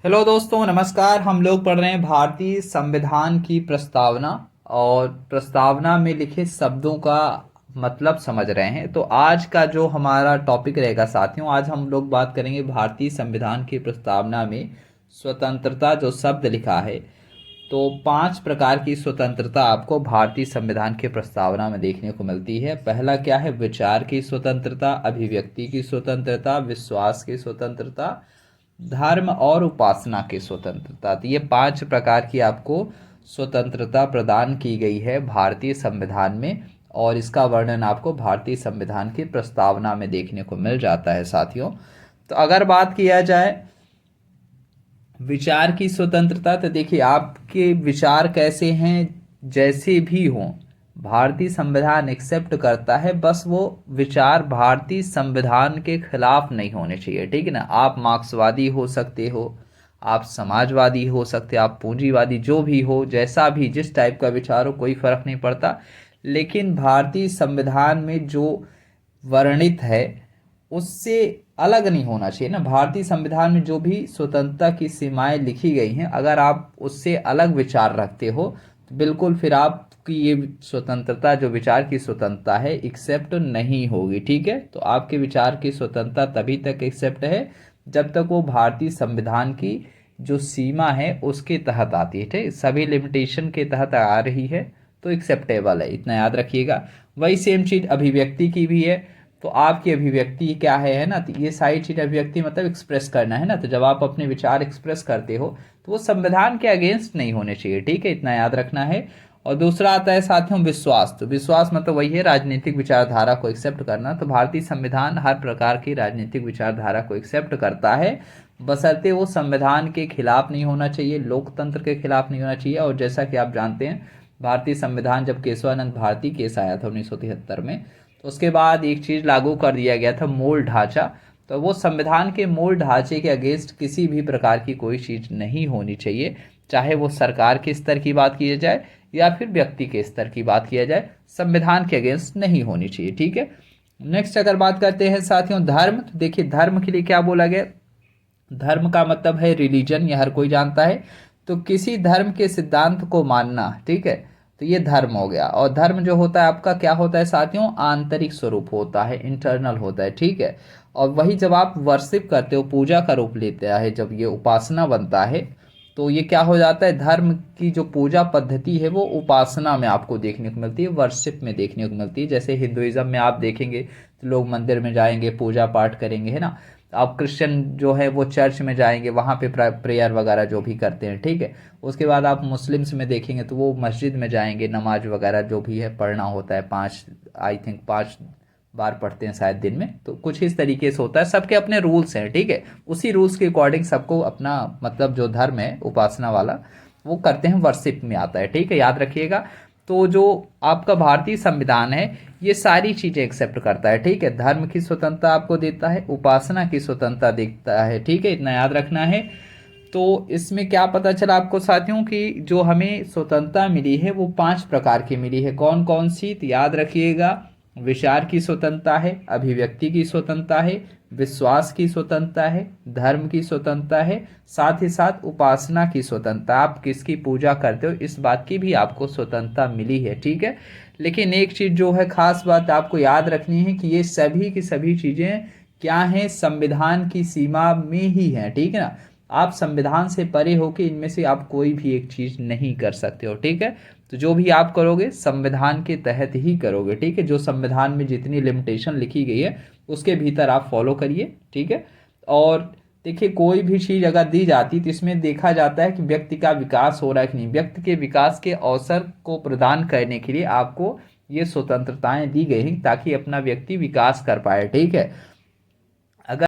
Hello दोस्तों, नमस्कार। हम लोग पढ़ रहे हैं भारतीय संविधान की प्रस्तावना और प्रस्तावना में लिखे शब्दों का मतलब समझ रहे हैं। तो आज का जो हमारा टॉपिक रहेगा साथियों, आज हम लोग बात करेंगे भारतीय संविधान की प्रस्तावना में स्वतंत्रता जो शब्द लिखा है। तो 5 प्रकार की स्वतंत्रता आपको भारतीय संविधान के प्रस्तावना में देखने को मिलती है। पहला क्या है? विचार की स्वतंत्रता, अभिव्यक्ति की स्वतंत्रता, विश्वास की स्वतंत्रता, धर्म और उपासना की स्वतंत्रता। तो ये 5 प्रकार की आपको स्वतंत्रता प्रदान की गई है भारतीय संविधान में, और इसका वर्णन आपको भारतीय संविधान की प्रस्तावना में देखने को मिल जाता है साथियों। तो अगर बात किया जाए विचार की स्वतंत्रता, तो देखिए आपके विचार कैसे हैं, जैसे भी हों, भारतीय संविधान एक्सेप्ट करता है। बस वो विचार भारतीय संविधान के खिलाफ नहीं होने चाहिए, ठीक है ना। आप मार्क्सवादी हो सकते हो, आप समाजवादी हो सकते हो, आप पूंजीवादी, जो भी हो, जैसा भी जिस टाइप का विचार हो, कोई फर्क नहीं पड़ता। लेकिन भारतीय संविधान में जो वर्णित है उससे अलग नहीं होना चाहिए ना। भारतीय संविधान में जो भी स्वतंत्रता की सीमाएं लिखी गई हैं, अगर आप उससे अलग विचार रखते हो तो बिल्कुल फिर आपकी ये स्वतंत्रता, जो विचार की स्वतंत्रता है, एक्सेप्ट नहीं होगी, ठीक है। तो आपके विचार की स्वतंत्रता तभी तक एक्सेप्ट है जब तक वो भारतीय संविधान की जो सीमा है उसके तहत आती है, ठीक। सभी लिमिटेशन के तहत आ रही है तो एक्सेप्टेबल है, इतना याद रखिएगा। वही सेम चीज़ अभिव्यक्ति की भी है। तो आपकी अभिव्यक्ति क्या है ना, तो ये सारी चीज अभिव्यक्ति मतलब एक्सप्रेस करना है ना। तो जब आप अपने विचार एक्सप्रेस करते हो तो वो संविधान के अगेंस्ट नहीं होने चाहिए, ठीक है, इतना याद रखना है। और दूसरा आता है साथियों विश्वास। तो विश्वास मतलब वही है राजनीतिक विचारधारा को एक्सेप्ट करना। तो भारतीय संविधान हर प्रकार की राजनीतिक विचारधारा को एक्सेप्ट करता है, बशर्ते वो संविधान के खिलाफ नहीं होना चाहिए, लोकतंत्र के खिलाफ नहीं होना चाहिए। और जैसा कि आप जानते हैं, भारतीय संविधान जब केशवानंद भारती केस आया था 1973 में, तो उसके बाद एक चीज़ लागू कर दिया गया था, मूल ढांचा। तो वो संविधान के मूल ढांचे के अगेंस्ट किसी भी प्रकार की कोई चीज़ नहीं होनी चाहिए, चाहे वो सरकार के स्तर की बात की जाए या फिर व्यक्ति के स्तर की बात किया जाए, संविधान के अगेंस्ट नहीं होनी चाहिए, ठीक है। नेक्स्ट अगर बात करते हैं साथियों धर्म, तो देखिए धर्म के लिए क्या बोला गया। धर्म का मतलब है रिलीजन, यह हर कोई जानता है। तो किसी धर्म के सिद्धांत को मानना, ठीक है, तो ये धर्म हो गया। और धर्म जो होता है आपका क्या होता है साथियों, आंतरिक स्वरूप होता है, इंटरनल होता है, ठीक है। और वही जब आप वर्शिप करते हो, पूजा का रूप लेता है, जब ये उपासना बनता है, तो ये क्या हो जाता है, धर्म की जो पूजा पद्धति है वो उपासना में आपको देखने को मिलती है, वर्शिप में देखने को मिलती है। जैसे हिंदुइज्म में आप देखेंगे तो लोग मंदिर में जाएंगे, पूजा पाठ करेंगे, है ना। आप क्रिश्चियन जो है वो चर्च में जाएंगे, वहाँ पे प्रेयर वगैरह जो भी करते हैं, ठीक है। उसके बाद आप मुस्लिम्स में देखेंगे तो वो मस्जिद में जाएंगे, नमाज वगैरह जो भी है पढ़ना होता है, 5 आई थिंक 5 बार पढ़ते हैं शायद दिन में। तो कुछ इस तरीके से होता है, सबके अपने रूल्स हैं, ठीक है। उसी रूल्स के अकॉर्डिंग सबको अपना मतलब जो धर्म है उपासना वाला वो करते हैं, वर्शिप में आता है, ठीक है, याद रखिएगा। तो जो आपका भारतीय संविधान है ये सारी चीज़ें एक्सेप्ट करता है, ठीक है। धर्म की स्वतंत्रता आपको देता है, उपासना की स्वतंत्रता देता है, ठीक है, इतना याद रखना है। तो इसमें क्या पता चला आपको साथियों कि जो हमें स्वतंत्रता मिली है वो 5 प्रकार की मिली है। कौन कौन सी? तो याद रखिएगा, विचार की स्वतंत्रता है, अभिव्यक्ति की स्वतंत्रता है, विश्वास की स्वतंत्रता है, धर्म की स्वतंत्रता है, साथ ही साथ उपासना की स्वतंत्रता, आप किसकी पूजा करते हो इस बात की भी आपको स्वतंत्रता मिली है, ठीक है। लेकिन एक चीज़ जो है खास बात आपको याद रखनी है कि ये सभी की सभी चीज़ें क्या हैं, संविधान की सीमा में ही हैं, ठीक है ना। आप संविधान से परे होकर इनमें से आप कोई भी एक चीज़ नहीं कर सकते हो, ठीक है। तो जो भी आप करोगे संविधान के तहत ही करोगे, ठीक है। जो संविधान में जितनी लिमिटेशन लिखी गई है उसके भीतर आप फॉलो करिए, ठीक है। और देखिए कोई भी चीज़ अगर दी जाती तो इसमें देखा जाता है कि व्यक्ति का विकास हो रहा है कि नहीं। व्यक्ति के विकास के अवसर को प्रदान करने के लिए आपको ये स्वतंत्रताएं दी गई हैं ताकि अपना व्यक्ति विकास कर पाए, ठीक है।